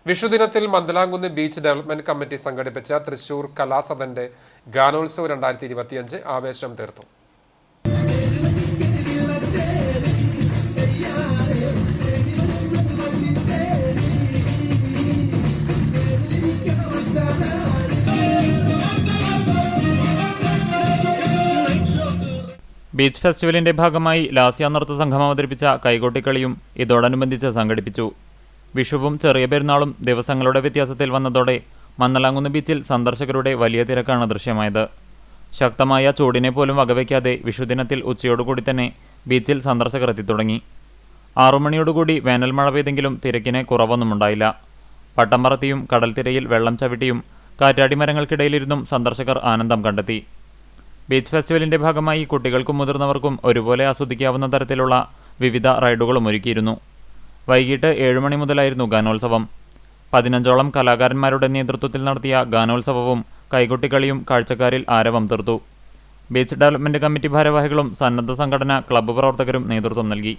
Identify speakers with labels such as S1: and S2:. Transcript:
S1: വിഷുദിനത്തിൽ Mandalamkunnu beach development committee സംഘടിപ്പിച്ച തൃശൂർ കലാസദന്റെ ഗാനോത്സവം 2025 ആവേശം തീർത്തു.
S2: ബീച്ച് ഫെസ്റ്റിവലിന്റെ ഭാഗമായി ലാസ്യ നൃത്ത സംഘം അവതരിപ്പിച്ച കൈകൊട്ടിക്കളിയും ഇതോടനുബന്ധിച്ച് സംഘടിപ്പിച്ചു. വിഷുവും ചെറിയ പെരുന്നാളും ദിവസങ്ങളുടെ വ്യത്യാസത്തിൽ വന്നതോടെ മന്ദലാംകുന്ന് ബീച്ചിൽ സന്ദർശകരുടെ വലിയ തിരക്കാണ് ദൃശ്യമായത്. ശക്തമായ ചൂടിനെ പോലും വകവയ്ക്കാതെ വിഷുദിനത്തിൽ ഉച്ചയോടുകൂടി തന്നെ ബീച്ചിൽ സന്ദർശകർ എത്തിത്തുടങ്ങി. 6 മണിയോടുകൂടി വേനൽ മഴ പെയ്തെങ്കിലും തിരക്കിന് കുറവൊന്നുമുണ്ടായില്ല. പട്ടം പറത്തിയും കടൽത്തിരയിൽ വെള്ളം ചവിട്ടിയും കാറ്റാടി മരങ്ങൾക്കിടയിലിരുന്നും സന്ദർശകർ ആനന്ദം കണ്ടെത്തി. ബീച്ച് ഫെസ്റ്റിവലിന്റെ ഭാഗമായി കുട്ടികൾക്കും മുതിർന്നവർക്കും ഒരുപോലെ ആസ്വദിക്കാവുന്ന തരത്തിലുള്ള വിവിധ റൈഡുകളും ഒരുക്കിയിരുന്നു. വൈകിട്ട് 7 മണി മുതലായിരുന്നു ഗാനോത്സവം. 15ഓളം കലാകാരന്മാരുടെ നേതൃത്വത്തിൽ നടത്തിയ ഗാനോത്സവവും കൈകൊട്ടിക്കളിയും കാഴ്ചക്കാരിൽ ആരവം തീർത്തു. ബീച്ച് ഡെവലപ്മെന്റ് കമ്മിറ്റി ഭാരവാഹികളും സന്നദ്ധ സംഘടന ക്ലബ്ബ് പ്രവർത്തകരും നേതൃത്വം നൽകി.